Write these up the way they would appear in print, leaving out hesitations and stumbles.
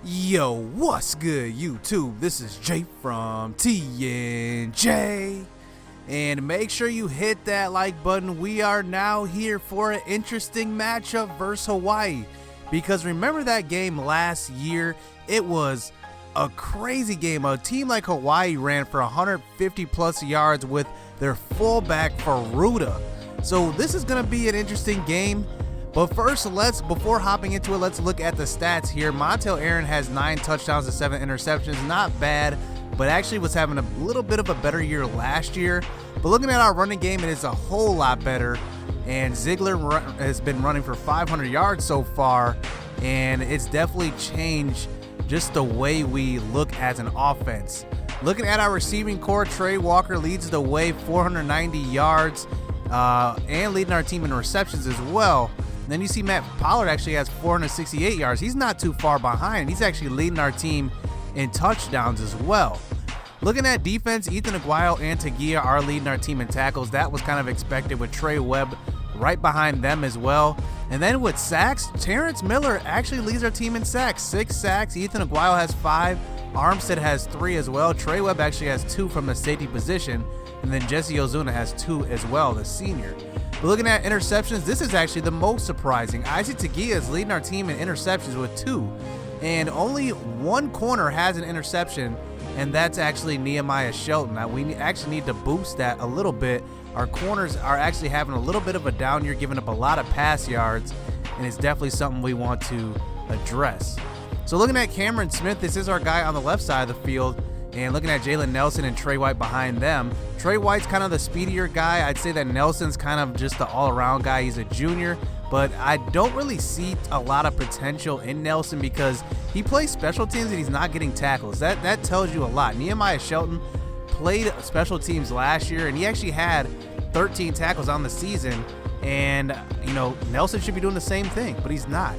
Yo, what's good, YouTube? This is Jay from Ncaa. And make sure you hit that like button. We are now here for an interesting matchup versus Hawaii. Because remember that game last year? It was a crazy game. A team like Hawaii ran for 150 plus yards with their fullback Furuta. So this is going to be an interesting game. But first, before hopping into it, let's look at the stats here. Montel Aaron has 9 touchdowns and 7 interceptions. Not bad, but actually was having a little bit of a better year last year. But looking at our running game, it is a whole lot better. And Ziegler has been running for 500 yards so far. And it's definitely changed just the way we look as an offense. Looking at our receiving core, Trey Walker leads the way, 490 yards, and leading our team in receptions as well. Then you see Matt Pollard actually has 468 yards. He's not too far behind. He's actually leading our team in touchdowns as well. Looking at defense, Ethan Aguayo and Ncaa are leading our team in tackles. That was kind of expected with Trey Webb right behind them as well. And then with sacks, Terrence Miller actually leads our team in sacks. 6 sacks. Ethan Aguayo has 5. Armstead has 3 as well. Trey Webb actually has 2 from the safety position. And then Jesse Ozuna has 2 as well, the senior. But looking at interceptions, this is actually the most surprising. Isaac Ncaa is leading our team in interceptions with 2. And only one corner has an interception, and that's actually Nehemiah Shelton. Now, we actually need to boost that a little bit. Our corners are actually having a little bit of a down year, giving up a lot of pass yards, and it's definitely something we want to address. So looking at Cameron Smith, this is our guy on the left side of the field. And looking at Jalen Nelson and Trey White behind them. Trey White's kind of the speedier guy. I'd say that Nelson's kind of just the all-around guy. He's a junior, but I don't really see a lot of potential in Nelson because he plays special teams and he's not getting tackles. That tells you a lot. Nehemiah Shelton played special teams last year, and he actually had 13 tackles on the season. And, you know, Nelson should be doing the same thing, but he's not.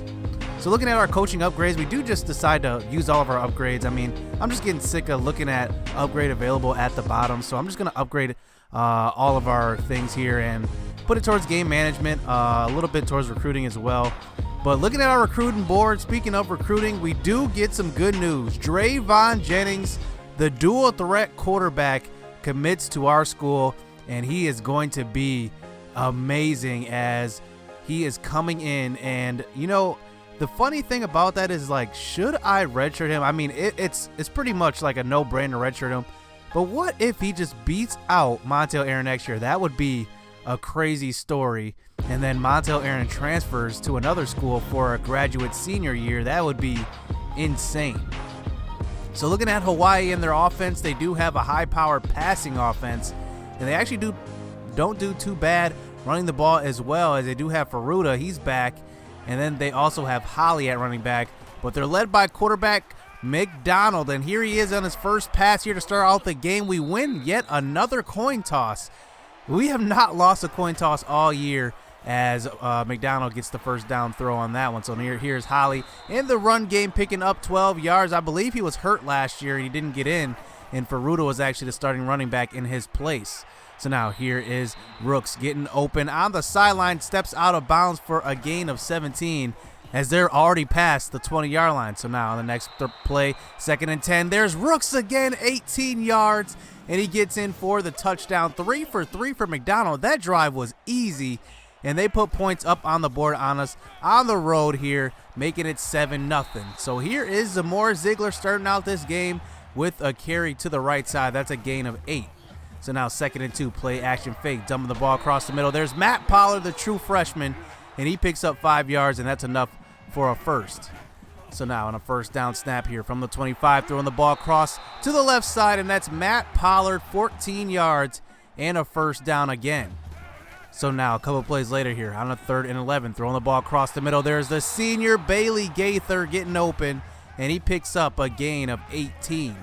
So looking at our coaching upgrades, we do just decide to use all of our upgrades. I mean, I'm just getting sick of looking at upgrade available at the bottom. So I'm just going to upgrade all of our things here and put it towards game management, a little bit towards recruiting as well. But looking at our recruiting board, speaking of recruiting, we do get some good news. Drayvon Jennings, the dual threat quarterback, commits to our school, and he is going to be amazing as he is coming in. And, you know, the funny thing about that is, like, should I redshirt him? I mean, it's pretty much like a no-brainer to redshirt him. But what if he just beats out Montel Aaron next year? That would be a crazy story. And then Montel Aaron transfers to another school for a graduate senior year. That would be insane. So looking at Hawaii and their offense, they do have a high-powered passing offense. And they actually don't do too bad running the ball as well, as they do have Furuta. He's back. And then they also have Holly at running back. But they're led by quarterback McDonald. And here he is on his first pass here to start out the game. We win yet another coin toss. We have not lost a coin toss all year as McDonald gets the first down throw on that one. So here's Holly in the run game, picking up 12 yards. I believe he was hurt last year and he didn't get in. And Furuta was actually the starting running back in his place. So now here is Rooks getting open on the sideline, steps out of bounds for a gain of 17 as they're already past the 20-yard line. So now on the next play, 2nd and 10, there's Rooks again, 18 yards, and he gets in for the touchdown. 3 for 3 for McDonald. That drive was easy, and they put points up on the board on us on the road here, making it 7-0. So here is Zamora Ziegler starting out this game with a carry to the right side. That's a gain of 8. So now 2nd and 2, play action fake, dumping the ball across the middle. There's Matt Pollard, the true freshman, and he picks up 5 yards, and that's enough for a first. So now on a first down snap here from the 25, throwing the ball across to the left side, and that's Matt Pollard, 14 yards, and a first down again. So now a couple plays later here on a 3rd and 11, throwing the ball across the middle. There's the senior Bailey Gaither getting open, and he picks up a gain of 18.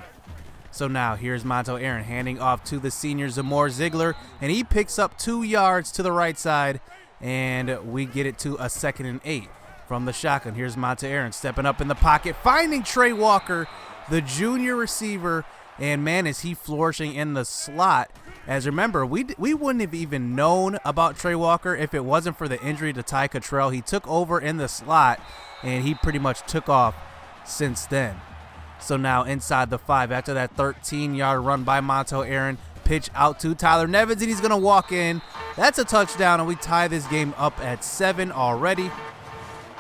So now here's Montel Aaron handing off to the senior Zamora Ziegler, and he picks up 2 yards to the right side, and we get it to a 2nd and 8 from the shotgun. Here's Montel Aaron stepping up in the pocket, finding Trey Walker, the junior receiver, and man, is he flourishing in the slot. As remember, we wouldn't have even known about Trey Walker if it wasn't for the injury to Ty Cottrell. He took over in the slot, and he pretty much took off since then. So now inside the 5 after that 13-yard run by Montel Aaron. Pitch out to Tyler Nevins, and he's going to walk in. That's a touchdown, and we tie this game up at 7 already.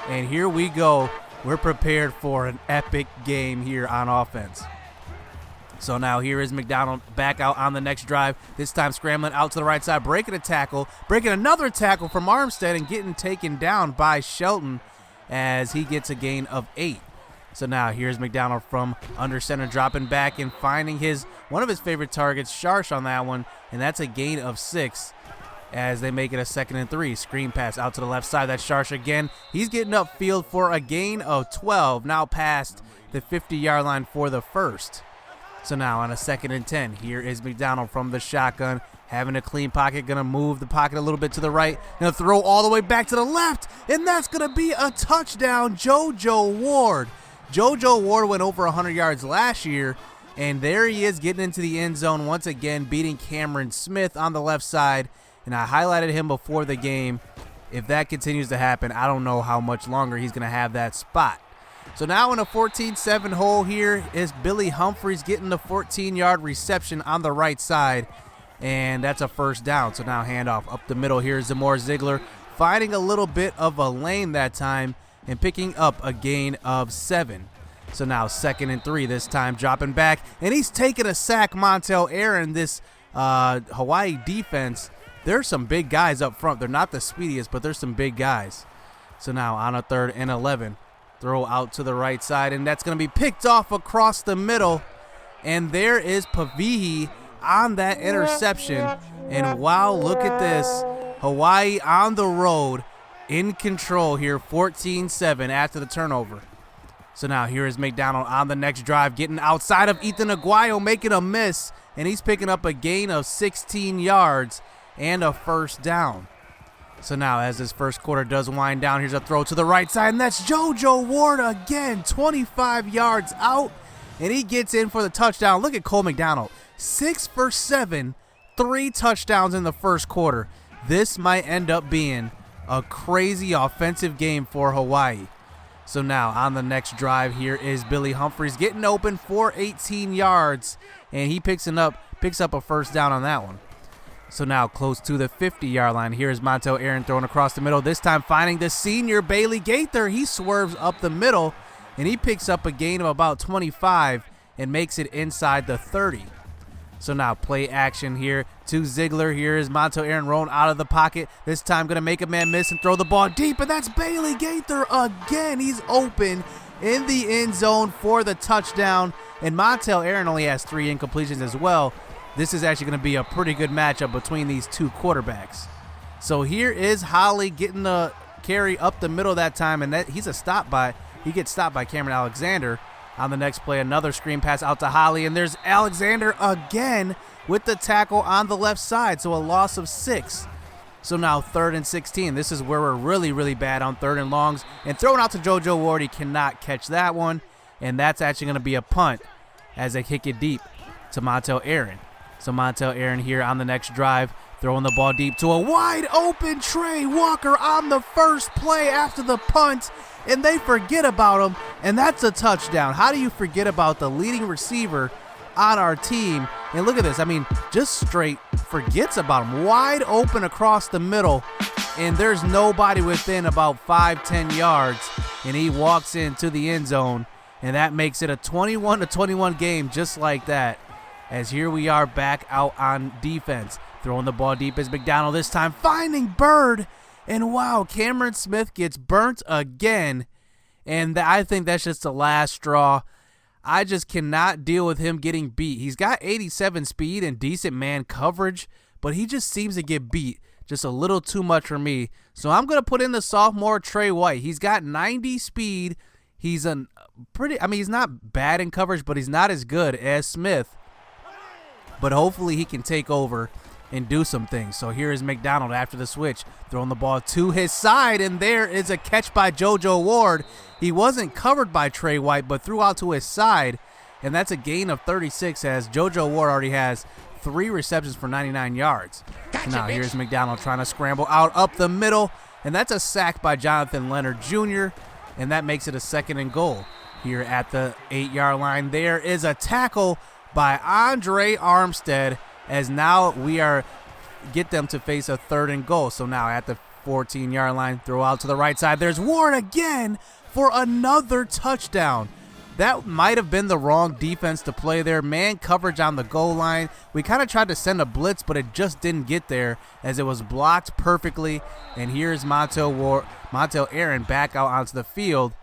And here we go. We're prepared for an epic game here on offense. So now here is McDonald back out on the next drive. This time scrambling out to the right side, breaking a tackle, breaking another tackle from Armstead and getting taken down by Shelton as he gets a gain of 8. So now here's McDonald from under center, dropping back and finding one of his favorite targets, Sharsh, on that one, and that's a gain of 6 as they make it a 2nd and 3. Screen pass out to the left side. That's Sharsh again. He's getting upfield for a gain of 12, now past the 50-yard line for the first. So now on a 2nd and 10, here is McDonald from the shotgun, having a clean pocket, going to move the pocket a little bit to the right, going to throw all the way back to the left, and that's going to be a touchdown, JoJo Ward. JoJo Ward went over 100 yards last year, and there he is getting into the end zone once again, beating Cameron Smith on the left side, and I highlighted him before the game. If that continues to happen, I don't know how much longer he's going to have that spot. So now in a 14-7 hole here is Billy Humphries getting the 14-yard reception on the right side, and that's a first down. So now handoff up the middle. Here's Zamora Ziegler finding a little bit of a lane that time and picking up a gain of 7. So now 2nd and 3, this time dropping back, and he's taking a sack. Montel Aaron, this Hawaii defense, there's some big guys up front. They're not the speediest, but there's some big guys. So now on a 3rd and 11. Throw out to the right side, and that's going to be picked off across the middle. And there is Pavihi on that interception. And wow, look at this. Hawaii on the road, in control here, 14-7 after the turnover. So now here is McDonald on the next drive, getting outside of Ethan Aguayo, making a miss. And he's picking up a gain of 16 yards and a first down. So now as this first quarter does wind down, here's a throw to the right side, and that's JoJo Ward again, 25 yards out, and he gets in for the touchdown. Look at Cole McDonald, 6 for 7, 3 touchdowns in the first quarter. This might end up being a crazy offensive game for Hawaii. So now on the next drive, here is Billy Humphries getting open for 18 yards, and he picks up a first down on that one. So now close to the 50-yard line. Here is Montel Aaron throwing across the middle, this time finding the senior Bailey Gaither. He swerves up the middle, and he picks up a gain of about 25 and makes it inside the 30. So now play action here to Ziegler. Here is Montel Aaron rolling out of the pocket. This time going to make a man miss and throw the ball deep, and that's Bailey Gaither again. He's open in the end zone for the touchdown, and Montel Aaron only has 3 incompletions as well. This is actually going to be a pretty good matchup between these two quarterbacks. So here is Holly getting the carry up the middle that time, and he gets stopped by Cameron Alexander. On the next play, another screen pass out to Holly, and there's Alexander again with the tackle on the left side, so a loss of 6. So now 3rd and 16. This is where we're really, really bad on 3rd and longs. And throwing out to JoJo Ward, he cannot catch that one, and that's actually going to be a punt as they kick it deep to Montel Aaron. So Montel Aaron here on the next drive, throwing the ball deep to a wide open Trey Walker on the first play after the punt, and they forget about him, and that's a touchdown. How do you forget about the leading receiver on our team? And look at this. I mean, just straight forgets about him. Wide open across the middle, and there's nobody within about 5-10 yards, and he walks into the end zone, and that makes it a 21-21 game just like that. As here we are back out on defense. Throwing the ball deep is McDonald, this time finding Bird. And wow, Cameron Smith gets burnt again. And I think that's just the last straw. I just cannot deal with him getting beat. He's got 87 speed and decent man coverage, but he just seems to get beat just a little too much for me. So I'm going to put in the sophomore Trey White. He's got 90 speed. He's he's not bad in coverage, but he's not as good as Smith. But hopefully he can take over and do some things. So here is McDonald after the switch, throwing the ball to his side, and there is a catch by JoJo Ward. He wasn't covered by Trey White, but threw out to his side, and that's a gain of 36 as JoJo Ward already has 3 receptions for 99 yards. Gotcha, so now here's McDonald trying to scramble out up the middle, and that's a sack by Jonathan Leonard Jr., and that makes it a 2nd and goal. here at the 8-yard line. There is a tackle by Andre Armstead, as now we are get them to face a 3rd and goal. So now at the 14-yard line, throw out to the right side. There's Ward again for another touchdown. That might have been the wrong defense to play there. Man coverage on the goal line. We kind of tried to send a blitz, but it just didn't get there as it was blocked perfectly. And here's Montel Aaron back out onto the field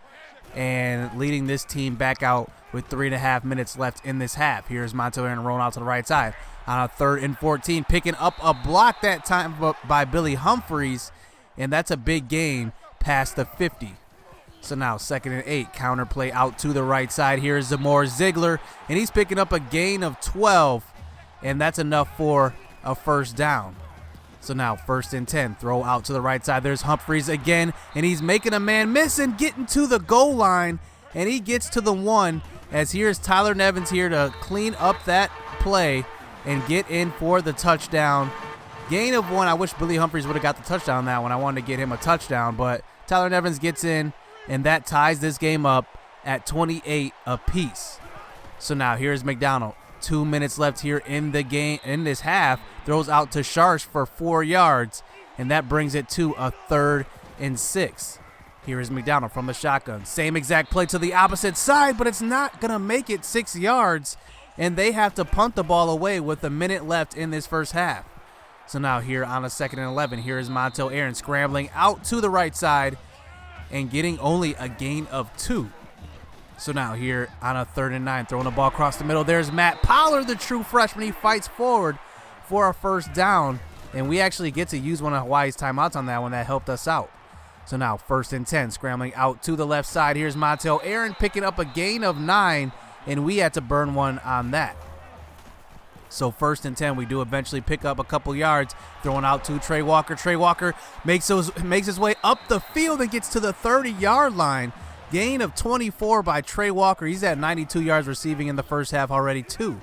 and leading this team back out with 3.5 minutes left in this half. Here's Montel Aaron rolling out to the right side on a 3rd and 14, picking up a block that time by Billy Humphreys, and that's a big gain past the 50. So now 2nd and 8, counter play out to the right side. Here's Zamore Ziegler, and he's picking up a gain of 12, and that's enough for a 1st down. So now 1st and 10, throw out to the right side. There's Humphreys again, and he's making a man miss and getting to the goal line, and he gets to the 1, as here's Tyler Nevins here to clean up that play and get in for the touchdown. Gain of 1. I wish Billy Humphreys would have got the touchdown on that one. I wanted to get him a touchdown, but Tyler Nevins gets in, and that ties this game up at 28 apiece. So now here's McDonald. 2 minutes left here in the game, in this half. Throws out to Sharsh for 4 yards, and that brings it to a 3rd and 6. Here is McDonald from the shotgun. Same exact play to the opposite side, but it's not going to make it 6 yards, and they have to punt the ball away with a minute left in this first half. So now here on a 2nd and 11, here is Montel Aaron scrambling out to the right side and getting only a gain of 2. So now here on a 3rd and 9, throwing the ball across the middle. There's Matt Pollard, the true freshman. He fights forward for a 1st down, and we actually get to use one of Hawaii's timeouts on that one. That helped us out. So now 1st and 10, scrambling out to the left side. Here's Montel Aaron picking up a gain of 9, and we had to burn one on that. So 1st and 10, we do eventually pick up a couple yards, throwing out to Trey Walker. Trey Walker makes his way up the field and gets to the 30-yard line. Gain of 24 by Trey Walker. He's at 92 yards receiving in the first half already, too.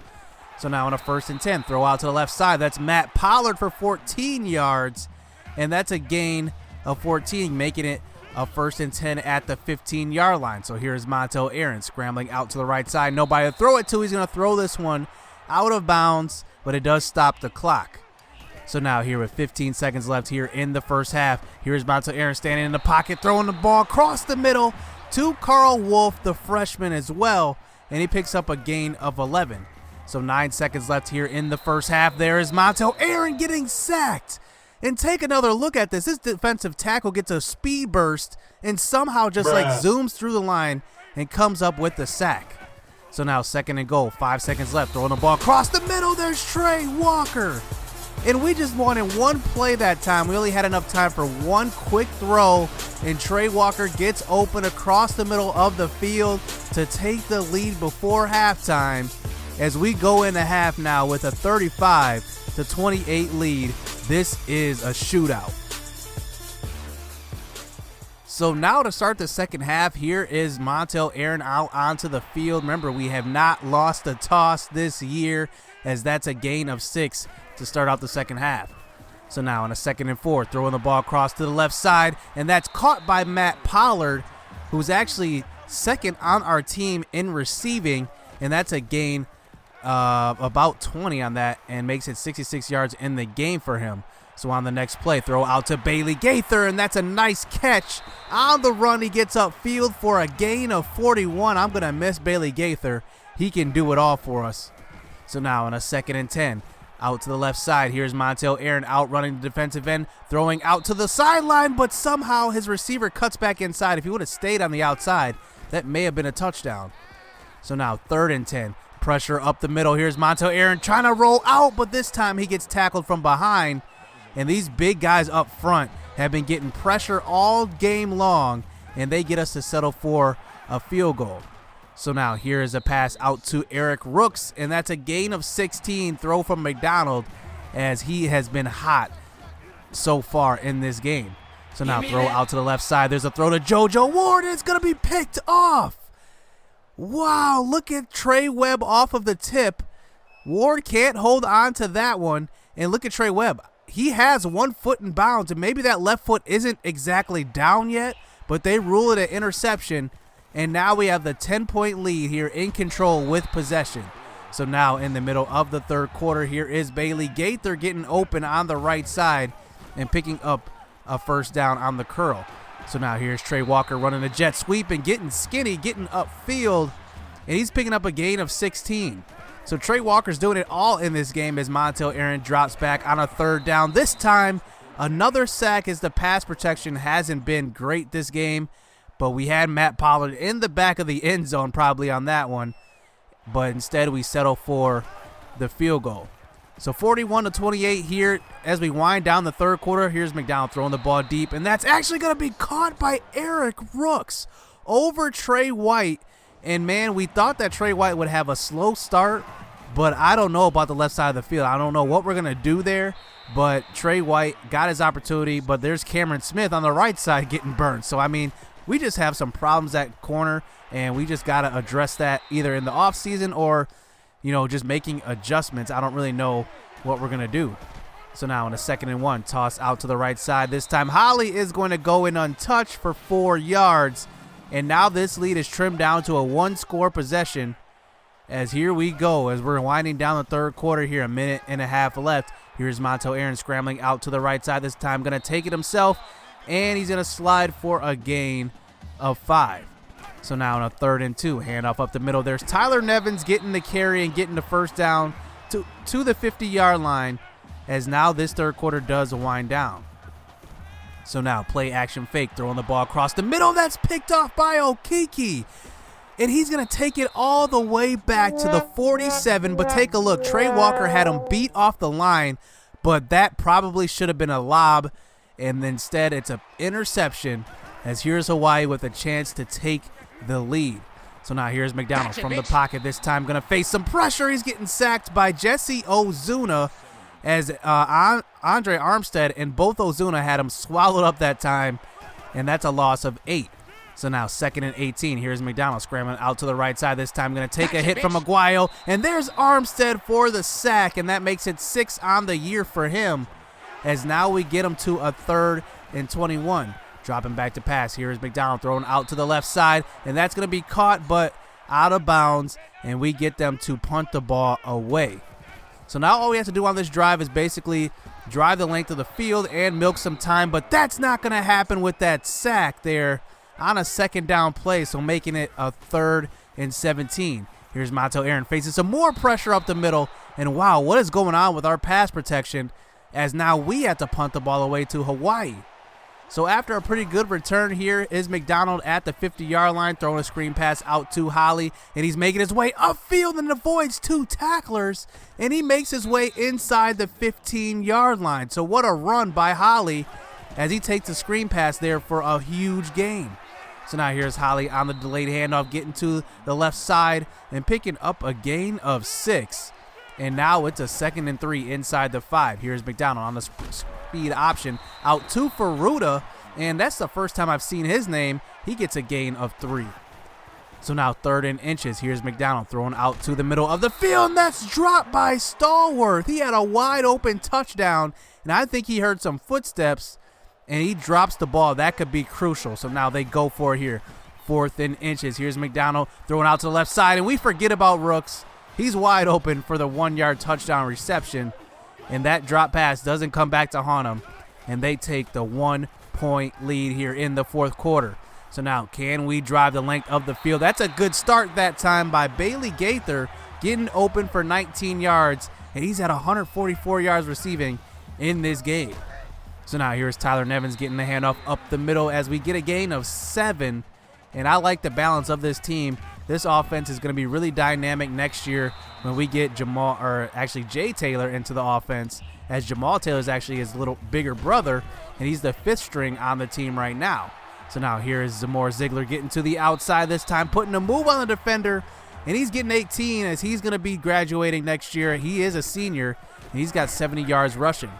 So now on a 1st and 10, throw out to the left side. That's Matt Pollard for 14 yards, and that's a gain of 14, making it a 1st and 10 at the 15-yard line. So here's Montel Aaron scrambling out to the right side. Nobody to throw it to. He's going to throw this one out of bounds, but it does stop the clock. So now here with 15 seconds left here in the first half, here's Montel Aaron standing in the pocket, throwing the ball across the middle to Carl Wolf, the freshman as well, and he picks up a gain of 11. So 9 seconds left here in the first half. There is Montel Aaron getting sacked. And take another look at this. This defensive tackle gets a speed burst and somehow just zooms through the line and comes up with the sack. So now 2nd and goal, 5 seconds left, throwing the ball across the middle. There's Trey Walker. And we just wanted one play that time. We only had enough time for one quick throw, and Trey Walker gets open across the middle of the field to take the lead before halftime as we go into half now with a 35-28 lead. This is a shootout. So now to start the second half, here is Montel Aaron out onto the field. Remember, we have not lost a toss this year, as that's a gain of 6 to start out the second half. So now on a 2nd and 4, throwing the ball across to the left side, and that's caught by Matt Pollard, who's actually second on our team in receiving, and that's a gain about 20 on that, and makes it 66 yards in the game for him. So on the next play, throw out to Bailey Gaither, and that's a nice catch. On the run, he gets upfield for a gain of 41. I'm going to miss Bailey Gaither. He can do it all for us. So now on a 2nd and 10, out to the left side, here's Montel Aaron outrunning the defensive end, throwing out to the sideline, but somehow his receiver cuts back inside. If he would have stayed on the outside, that may have been a touchdown. So now 3rd and 10, pressure up the middle. Here's Montel Aaron trying to roll out, but this time he gets tackled from behind. And these big guys up front have been getting pressure all game long, and they get us to settle for a field goal. So now here is a pass out to Eric Rooks, and that's a gain of 16, throw from McDonald, as he has been hot so far in this game. So now throw out to the left side. There's a throw to JoJo Ward, and it's going to be picked off. Wow, look at Trey Webb off of the tip. Ward can't hold on to that one, and look at Trey Webb. He has 1 foot in bounds, and maybe that left foot isn't exactly down yet, but they rule it an interception, And now we have the 10-point lead here in control with possession. So now in the middle of the third quarter, here is Bailey Gaither getting open on the right side and picking up a first down on the curl. So now here's Trey Walker running a jet sweep and getting skinny, getting upfield, and he's picking up a gain of 16. So Trey Walker's doing it all in this game as Montel Aaron drops back on a third down. This time, another sack as the pass protection hasn't been great this game, but we had Matt Pollard in the back of the end zone probably on that one, but instead we settle for the field goal. So 41-28 here as we wind down the third quarter. Here's McDonald throwing the ball deep, and that's actually going to be caught by Eric Rooks over Trey White. And, man, we thought that Trey White would have a slow start, but I don't know about the left side of the field. I don't know what we're going to do there, but Trey White got his opportunity, but there's Cameron Smith on the right side getting burned. So, I mean, we just have some problems at corner, and we just got to address that either in the offseason or – just making adjustments. I don't really know what we're going to do. So now in a 2nd and 1, toss out to the right side. This time Holly is going to go in untouched for 4 yards. And now this lead is trimmed down to a 1-score possession. As here we go, as we're winding down the third quarter here, a minute and a half left. Here's Montel Aaron scrambling out to the right side this time. Going to take it himself, and he's going to slide for a gain of 5. So now in a 3rd and 2, handoff up the middle. There's Tyler Nevins getting the carry and getting the first down to the 50-yard line, as now this third quarter does wind down. So now play action fake, throwing the ball across the middle. That's picked off by Okeke. And he's going to take it all the way back to the 47. But take a look. Trey Walker had him beat off the line, but that probably should have been a lob. And instead it's an interception, as here's Hawaii with a chance to take the lead. So now here's McDonald from the pocket. This time going to face some pressure. He's getting sacked by Jesse Ozuna as Andre Armstead and both Ozuna had him swallowed up that time, and that's a loss of 8. So now 2nd and 18. Here's McDonald scrambling out to the right side. This time going to take a hit from Aguayo, and there's Armstead for the sack, and that makes it 6 on the year for him, as now we get him to a 3rd and 21. Dropping back to pass. Here is McDonald throwing out to the left side, and that's going to be caught but out of bounds, and we get them to punt the ball away. So now all we have to do on this drive is basically drive the length of the field and milk some time, but that's not going to happen with that sack there on a 2nd down play, so making it a 3rd and 17. Here's Montel Aaron facing some more pressure up the middle, and wow, what is going on with our pass protection, as now we have to punt the ball away to Hawaii. So after a pretty good return here is McDonald at the 50-yard line, throwing a screen pass out to Holly, and he's making his way upfield and avoids 2 tacklers, and he makes his way inside the 15-yard line. So what a run by Holly as he takes a screen pass there for a huge gain. So now here's Holly on the delayed handoff, getting to the left side and picking up a gain of 6. And now it's a 2nd and 3 inside the 5. Here's McDonald on the speed option out to Ferruta, and that's the first time I've seen his name. He gets a gain of 3. So now 3rd and inches. Here's McDonald throwing out to the middle of the field, and that's dropped by Stallworth. He had a wide open touchdown, and I think he heard some footsteps, and he drops the ball. That could be crucial. So now they go for it here. 4th and inches. Here's McDonald throwing out to the left side, and we forget about Rooks. He's wide open for the 1-yard touchdown reception, and that drop pass doesn't come back to haunt him, and they take the 1-point lead here in the 4th quarter. So now can we drive the length of the field? That's a good start that time by Bailey Gaither, getting open for 19 yards, and he's at 144 yards receiving in this game. So now here's Tyler Nevins getting the handoff up the middle as we get a gain of 7, and I like the balance of this team. This offense is going to be really dynamic next year when we get Jay Taylor into the offense, as Jamal Taylor is actually his little bigger brother, and he's the 5th string on the team right now. So now here is Zamora Ziegler getting to the outside this time, putting a move on the defender, and he's getting 18 as he's going to be graduating next year. He is a senior, and he's got 70 yards rushing.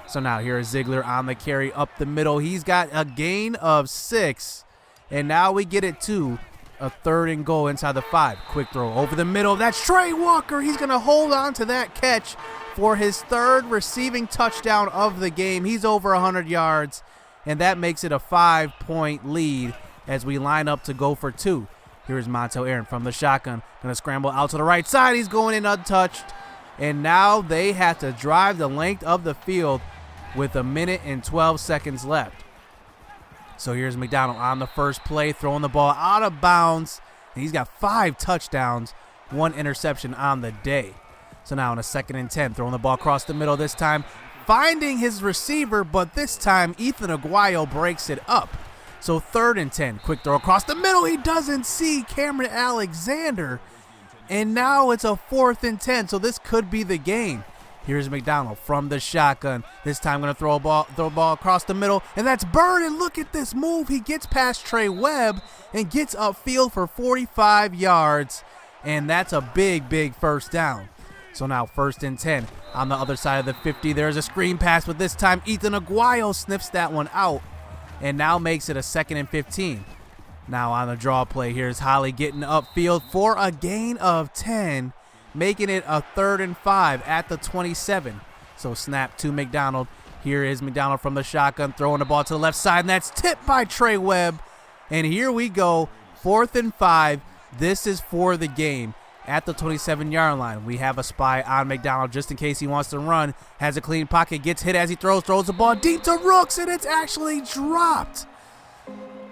So now here is Ziegler on the carry up the middle. He's got a gain of 6, and now we get it to a 3rd and goal inside the 5. Quick throw over the middle. That's Trey Walker. He's going to hold on to that catch for his 3rd receiving touchdown of the game. He's over 100 yards, and that makes it a 5-point lead as we line up to go for 2. Here's Montel Aaron from the shotgun. Going to scramble out to the right side. He's going in untouched. And now they have to drive the length of the field with 1 minute and 12 seconds left. So here's McDonald on the first play, throwing the ball out of bounds. And he's got 5 touchdowns, 1 interception on the day. So now on a 2nd and 10, throwing the ball across the middle this time, finding his receiver, but this time Ethan Aguayo breaks it up. So 3rd and 10, quick throw across the middle. He doesn't see Cameron Alexander. And now it's a 4th and 10, so this could be the game. Here's McDonald from the shotgun. This time going to throw a ball across the middle, and that's Bird. And look at this move. He gets past Trey Webb and gets upfield for 45 yards, and that's a big, big first down. So now 1st and 10 on the other side of the 50. There's a screen pass, but this time Ethan Aguayo sniffs that one out and now makes it a 2nd and 15. Now on the draw play, here's Holly getting upfield for a gain of 10, making it a 3rd and 5 at the 27. So snap to McDonald. Here is McDonald from the shotgun, throwing the ball to the left side, and that's tipped by Trey Webb. And here we go, 4th and 5. This is for the game. At the 27-yard line, we have a spy on McDonald just in case he wants to run. Has a clean pocket, gets hit as he throws the ball deep to Rooks, and it's actually dropped.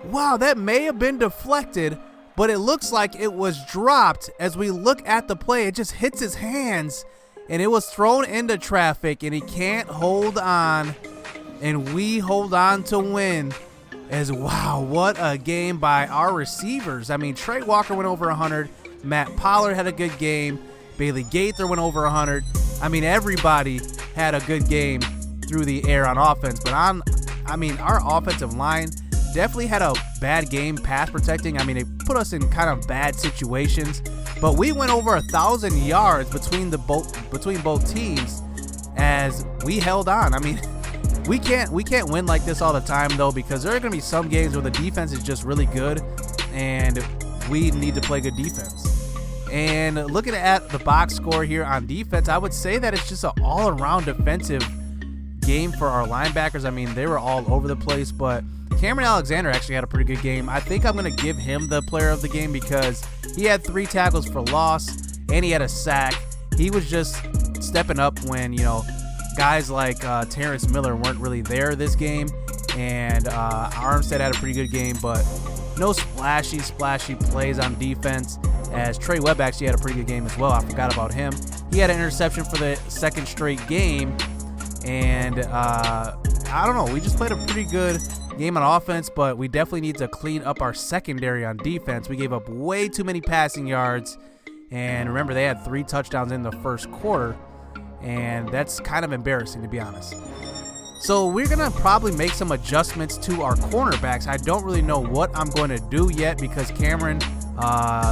Wow, that may have been deflected, but it looks like it was dropped. As we look at the play, it just hits his hands, and it was thrown into traffic, and he can't hold on, and we hold on to win. As wow, what a game by our receivers. I mean, Trey Walker went over 100. Matt Pollard had a good game. Bailey Gaither went over 100. I mean, everybody had a good game through the air on offense. But our offensive line definitely had a bad game pass protecting. I mean, it put us in kind of bad situations. But we went over 1,000 yards between both teams as we held on. I mean, we can't win like this all the time though, because there are going to be some games where the defense is just really good and we need to play good defense. And looking at the box score here on defense, I would say that it's just an all-around defensive game for our linebackers. I mean, they were all over the place, but Cameron Alexander actually had a pretty good game. I think I'm going to give him the player of the game because he had 3 tackles for loss and he had a sack. He was just stepping up when, guys like Terrence Miller weren't really there this game. And Armstead had a pretty good game, but no splashy plays on defense, as Trey Webb actually had a pretty good game as well. I forgot about him. He had an interception for the 2nd straight game, and I don't know. We just played a pretty good game on offense, but we definitely need to clean up our secondary on defense. We gave up way too many passing yards, and remember, they had 3 touchdowns in the first quarter, and that's kind of embarrassing, to be honest. So we're going to probably make some adjustments to our cornerbacks. I don't really know what I'm going to do yet because Cameron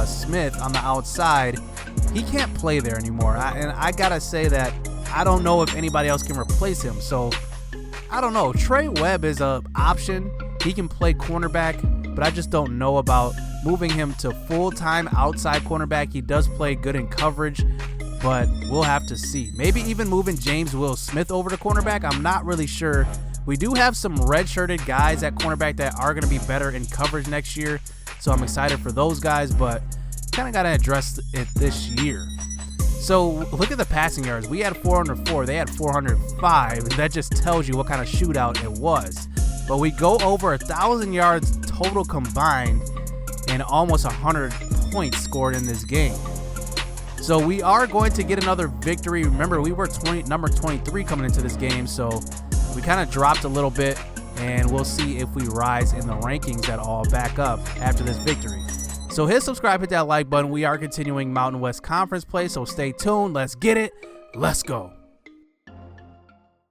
Smith on the outside, he can't play there anymore. And I got to say that I don't know if anybody else can replace him. So I don't know. Trey Webb is an option. He can play cornerback, but I just don't know about moving him to full-time outside cornerback. He does play good in coverage, but we'll have to see. Maybe even moving James Will Smith over to cornerback. I'm not really sure. We do have some red-shirted guys at cornerback that are going to be better in coverage next year, so I'm excited for those guys, but kind of got to address it this year. So look at the passing yards. We had 404. They had 405. That just tells you what kind of shootout it was. But we go over 1,000 yards total combined and almost 100 points scored in this game. So we are going to get another victory. Remember, we were number 23 coming into this game, so we kind of dropped a little bit, and we'll see if we rise in the rankings at all back up after this victory. So hit subscribe, hit that like button. We are continuing Mountain West Conference play, so stay tuned. Let's get it. Let's go.